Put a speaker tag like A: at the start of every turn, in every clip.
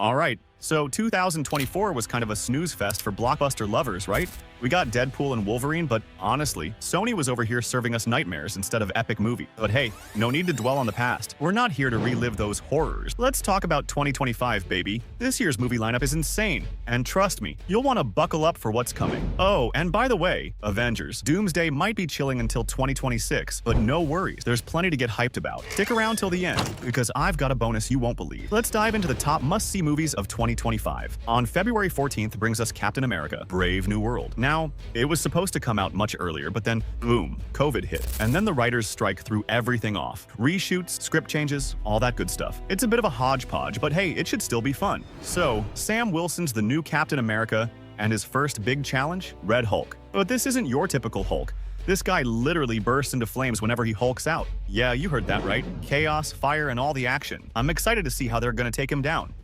A: Alright, so 2024 was kind of a snooze fest for blockbuster lovers, right? We got Deadpool and Wolverine, but honestly, Sony was over here serving us nightmares instead of epic movie. But hey, no need to dwell on the past. We're not here to relive those horrors. Let's talk about 2025, baby. This year's movie lineup is insane, and trust me, you'll want to buckle up for what's coming. Oh, and by the way, Avengers. Doomsday might be chilling until 2026, but no worries, there's plenty to get hyped about. Stick around till the end, because I've got a bonus you won't believe. Let's dive into the top must-see movies of 2025. On February 14th brings us Captain America: Brave New World. Now, it was supposed to come out much earlier, but then, boom, COVID hit. And then the writers' strike threw everything off. Reshoots, script changes, all that good stuff. It's a bit of a hodgepodge, but hey, it should still be fun. So, Sam Wilson's the new Captain America, and his first big challenge? Red Hulk. But this isn't your typical Hulk. This guy literally bursts into flames whenever he hulks out. Yeah, you heard that right. Chaos, fire, and all the action. I'm excited to see how they're gonna take him down.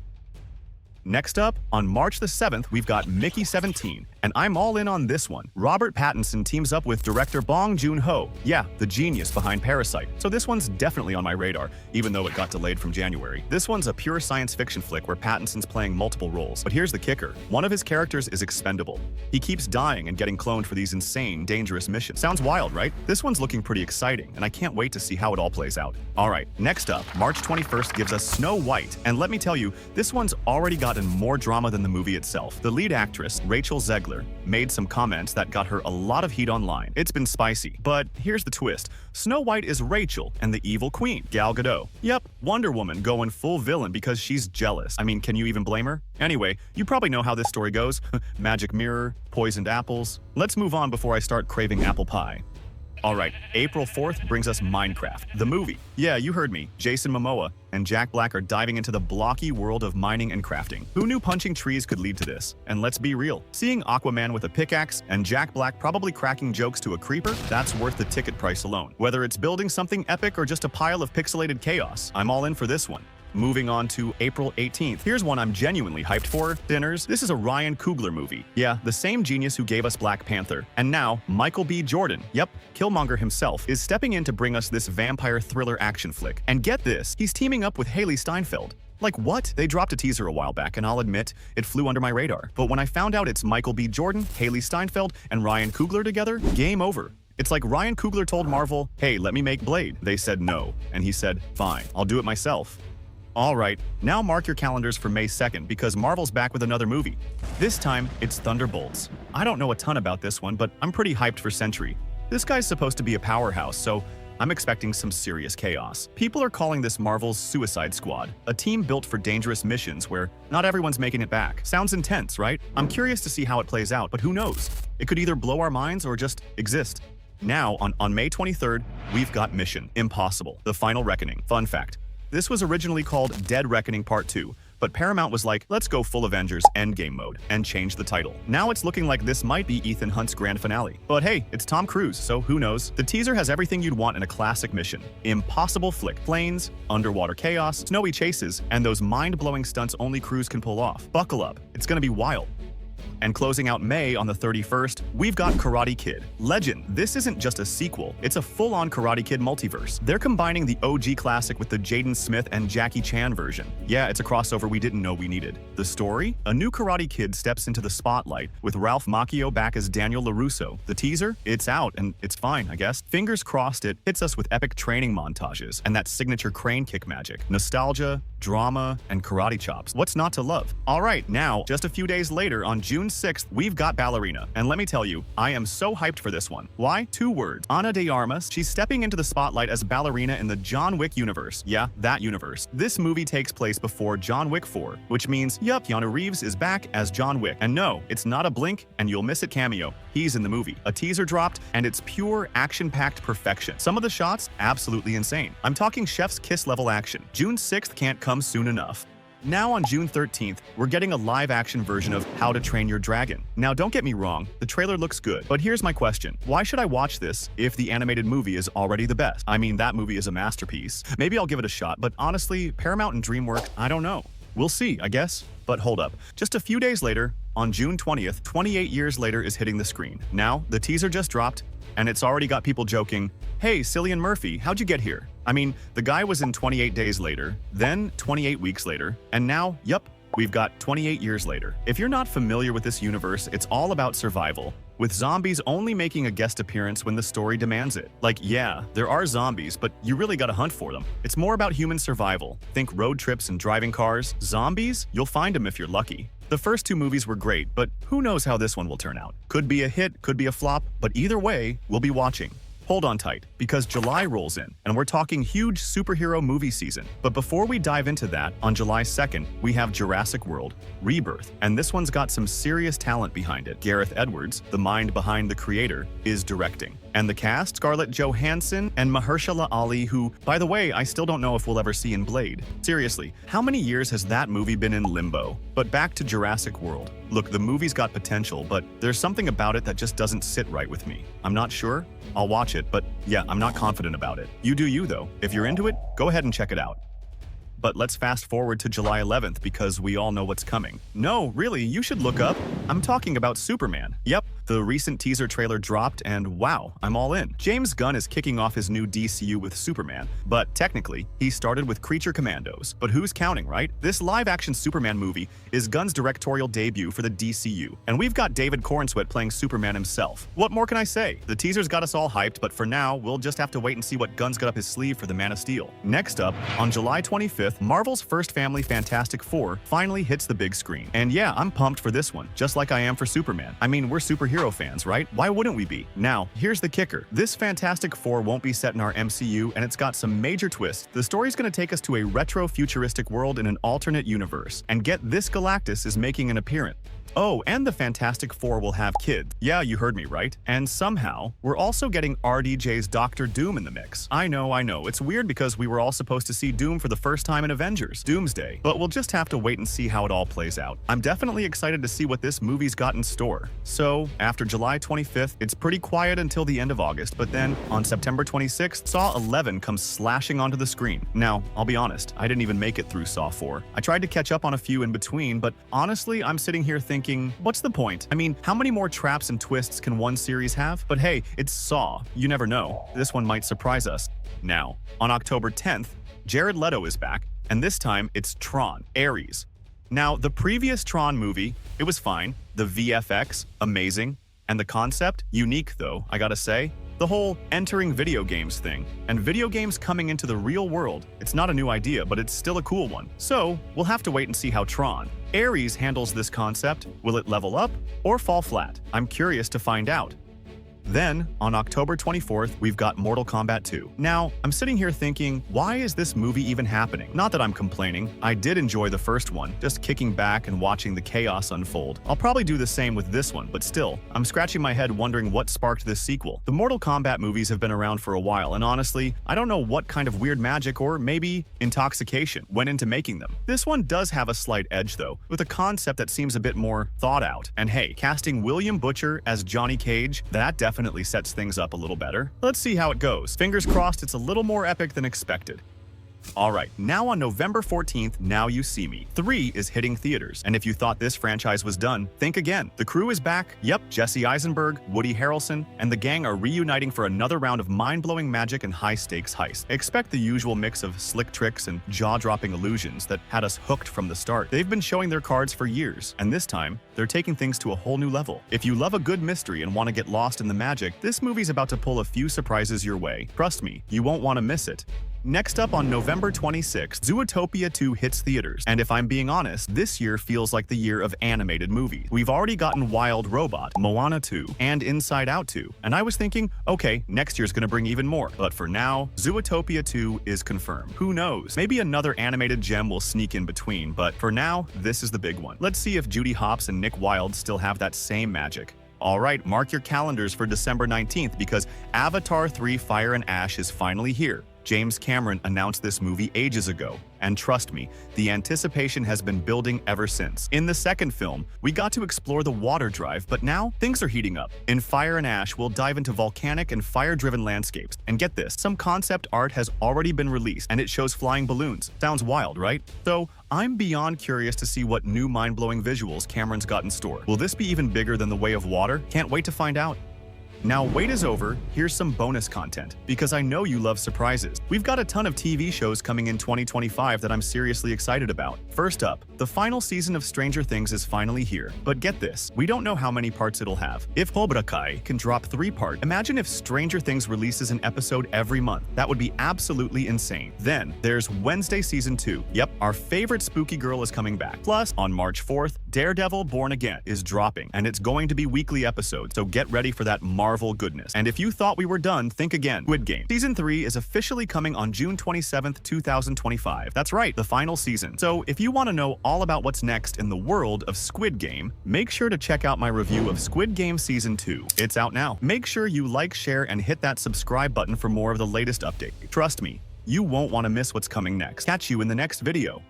A: Next up, on March the 7th, we've got Mickey 17, and I'm all in on this one. Robert Pattinson teams up with director Bong Joon-ho. Yeah, the genius behind Parasite. So this one's definitely on my radar, even though it got delayed from January. This one's a pure science fiction flick where Pattinson's playing multiple roles. But here's the kicker. One of his characters is expendable. He keeps dying and getting cloned for these insane, dangerous missions. Sounds wild, right? This one's looking pretty exciting, and I can't wait to see how it all plays out. Alright, next up, March 21st gives us Snow White. And let me tell you, this one's already gotten more drama than the movie itself. The lead actress, Rachel Zegler, made some comments that got her a lot of heat online. It's been spicy. But here's the twist. Snow White is Rachel and the evil queen, Gal Gadot. Yep, Wonder Woman going full villain because she's jealous. I mean, can you even blame her? Anyway, you probably know how this story goes. Magic mirror, poisoned apples. Let's move on before I start craving apple pie. Alright, April 4th brings us Minecraft, the movie. Yeah, you heard me. Jason Momoa and Jack Black are diving into the blocky world of mining and crafting. Who knew punching trees could lead to this? And let's be real. Seeing Aquaman with a pickaxe and Jack Black probably cracking jokes to a creeper, that's worth the ticket price alone. Whether it's building something epic or just a pile of pixelated chaos, I'm all in for this one. Moving on to April 18th. Here's one I'm genuinely hyped for. Sinners. This is a Ryan Coogler movie. Yeah, the same genius who gave us Black Panther. And now, Michael B. Jordan, yep, Killmonger himself, is stepping in to bring us this vampire thriller action flick. And get this, he's teaming up with Haley Steinfeld. Like what? They dropped a teaser a while back, and I'll admit, it flew under my radar. But when I found out it's Michael B. Jordan, Haley Steinfeld, and Ryan Coogler together, game over. It's like Ryan Coogler told Marvel, hey, let me make Blade. They said no. And he said, fine, I'll do it myself. Alright, now mark your calendars for May 2nd because Marvel's back with another movie. This time, it's Thunderbolts. I don't know a ton about this one, but I'm pretty hyped for Sentry. This guy's supposed to be a powerhouse, so I'm expecting some serious chaos. People are calling this Marvel's Suicide Squad, a team built for dangerous missions where not everyone's making it back. Sounds intense, right? I'm curious to see how it plays out, but who knows? It could either blow our minds or just exist. Now, on May 23rd, we've got Mission Impossible: The Final Reckoning. Fun fact. This was originally called Dead Reckoning Part 2, but Paramount was like, let's go full Avengers Endgame mode, and change the title. Now it's looking like this might be Ethan Hunt's grand finale. But hey, it's Tom Cruise, so who knows? The teaser has everything you'd want in a classic mission. Impossible flick. Planes, underwater chaos, snowy chases, and those mind-blowing stunts only Cruise can pull off. Buckle up, it's gonna be wild. And closing out May on the 31st, we've got Karate Kid. Legend. This isn't just a sequel, it's a full-on Karate Kid multiverse. They're combining the OG classic with the Jaden Smith and Jackie Chan version. Yeah, it's a crossover we didn't know we needed. The story? A new Karate Kid steps into the spotlight, with Ralph Macchio back as Daniel LaRusso. The teaser? It's out, and it's fine, I guess. Fingers crossed it hits us with epic training montages, and that signature crane kick magic. Nostalgia, drama, and karate chops. What's not to love? Alright, now, just a few days later, on June 6th, we've got Ballerina. And let me tell you, I am so hyped for this one. Why? Two words. Ana de Armas. She's stepping into the spotlight as Ballerina in the John Wick universe. Yeah, that universe. This movie takes place before John Wick 4, which means, yup, Keanu Reeves is back as John Wick. And no, it's not a blink and you'll miss it cameo. He's in the movie. A teaser dropped, and it's pure action-packed perfection. Some of the shots, absolutely insane. I'm talking chef's kiss level action. June 6th can't come soon enough. Now on June 13th, we're getting a live-action version of How to Train Your Dragon. Now don't get me wrong, the trailer looks good, but here's my question. Why should I watch this if the animated movie is already the best? I mean, that movie is a masterpiece. Maybe I'll give it a shot, but honestly, Paramount and DreamWorks, I don't know. We'll see, I guess. But hold up. Just a few days later, on June 20th, 28 Years Later is hitting the screen. Now, the teaser just dropped, and it's already got people joking, hey, Cillian Murphy, how'd you get here? I mean, the guy was in 28 Days Later, then 28 Weeks Later, and now, yup, we've got 28 years later. If you're not familiar with this universe, it's all about survival, with zombies only making a guest appearance when the story demands it. Like, yeah, there are zombies, but you really gotta hunt for them. It's more about human survival. Think road trips and driving cars. Zombies? You'll find them if you're lucky. The first two movies were great, but who knows how this one will turn out. Could be a hit, could be a flop, but either way, we'll be watching. Hold on tight, because July rolls in, and we're talking huge superhero movie season. But before we dive into that, on July 2nd, we have Jurassic World, Rebirth, and this one's got some serious talent behind it. Gareth Edwards, the mind behind the creator, is directing. And the cast, Scarlett Johansson and Mahershala Ali, who, by the way, I still don't know if we'll ever see in Blade. Seriously, how many years has that movie been in limbo? But back to Jurassic World. Look, the movie's got potential, but there's something about it that just doesn't sit right with me. I'm not sure. I'll watch it, but yeah, I'm not confident about it. You do you, though. If you're into it, go ahead and check it out. But let's fast forward to July 11th because we all know what's coming. No, really, you should look up. I'm talking about Superman. Yep, the recent teaser trailer dropped and wow, I'm all in. James Gunn is kicking off his new DCU with Superman, but technically, he started with Creature Commandos. But who's counting, right? This live-action Superman movie is Gunn's directorial debut for the DCU, and we've got David Corenswet playing Superman himself. What more can I say? The teaser's got us all hyped, but for now, we'll just have to wait and see what Gunn's got up his sleeve for the Man of Steel. Next up, on July 25th, Marvel's first family Fantastic Four finally hits the big screen. And yeah, I'm pumped for this one, just like I am for Superman. I mean, we're superhero fans, right? Why wouldn't we be? Now, here's the kicker. This Fantastic Four won't be set in our MCU, and it's got some major twists. The story's gonna take us to a retro-futuristic world in an alternate universe. And get this, Galactus is making an appearance. Oh, and the Fantastic Four will have kids. Yeah, you heard me right. And somehow, we're also getting RDJ's Doctor Doom in the mix. I know. It's weird because we were all supposed to see Doom for the first time in Avengers, Doomsday. But we'll just have to wait and see how it all plays out. I'm definitely excited to see what this movie's got in store. So, after July 25th, it's pretty quiet until the end of August, but then, on September 26th, Saw 11 comes slashing onto the screen. Now, I'll be honest, I didn't even make it through Saw 4. I tried to catch up on a few in between, but honestly, I'm sitting here thinking, what's the point? I mean, how many more traps and twists can one series have? But hey, it's Saw. You never know. This one might surprise us. Now, on October 10th, Jared Leto is back, and this time it's Tron, Ares. Now, the previous Tron movie, it was fine. The VFX, amazing. And the concept, unique though, I gotta say. The whole entering video games thing, and video games coming into the real world, it's not a new idea, but it's still a cool one. So, we'll have to wait and see how Tron, Ares handles this concept. Will it level up or fall flat? I'm curious to find out. Then, on October 24th, we've got Mortal Kombat 2. Now, I'm sitting here thinking, why is this movie even happening? Not that I'm complaining. I did enjoy the first one, just kicking back and watching the chaos unfold. I'll probably do the same with this one, but still, I'm scratching my head wondering what sparked this sequel. The Mortal Kombat movies have been around for a while, and honestly, I don't know what kind of weird magic or maybe intoxication went into making them. This one does have a slight edge though, with a concept that seems a bit more thought out. And hey, casting William Butcher as Johnny Cage, that definitely sets things up a little better. Let's see how it goes. Fingers crossed it's a little more epic than expected. Alright, now on November 14th, Now You See Me 3 is hitting theaters, and if you thought this franchise was done, think again. The crew is back. Yep, Jesse Eisenberg, Woody Harrelson, and the gang are reuniting for another round of mind-blowing magic and high-stakes heists. Expect the usual mix of slick tricks and jaw-dropping illusions that had us hooked from the start. They've been showing their cards for years, and this time, they're taking things to a whole new level. If you love a good mystery and want to get lost in the magic, this movie's about to pull a few surprises your way. Trust me, you won't want to miss it. Next up on November 26th, Zootopia 2 hits theaters, and if I'm being honest, this year feels like the year of animated movies. We've already gotten Wild Robot, Moana 2, and Inside Out 2, and I was thinking, okay, next year's gonna bring even more. But for now, Zootopia 2 is confirmed. Who knows? Maybe another animated gem will sneak in between, but for now, this is the big one. Let's see if Judy Hopps and Nick Wilde still have that same magic. Alright, mark your calendars for December 19th because Avatar 3 Fire and Ash is finally here. James Cameron announced this movie ages ago, and trust me, the anticipation has been building ever since. In the second film, we got to explore the water drive, but now things are heating up. In Fire and Ash, we'll dive into volcanic and fire-driven landscapes. And get this, some concept art has already been released, and it shows flying balloons. Sounds wild, right? So, I'm beyond curious to see what new mind-blowing visuals Cameron's got in store. Will this be even bigger than The Way of Water? Can't wait to find out. Now wait is over, here's some bonus content, because I know you love surprises. We've got a ton of TV shows coming in 2025 that I'm seriously excited about. First up, the final season of Stranger Things is finally here. But get this, we don't know how many parts it'll have. If Cobra Kai can drop 3 parts, imagine if Stranger Things releases an episode every month. That would be absolutely insane. Then, there's Wednesday Season 2. Yep, our favorite spooky girl is coming back. Plus, on March 4th, Daredevil Born Again is dropping, and it's going to be weekly episodes, so get ready for that Marvel goodness. And if you thought we were done, think again. Squid Game. Season 3 is officially coming on June 27th, 2025. That's right, the final season. So if you want to know all about what's next in the world of Squid Game, make sure to check out my review of Squid Game Season 2. It's out now. Make sure you like, share, and hit that subscribe button for more of the latest updates. Trust me, you won't want to miss what's coming next. Catch you in the next video.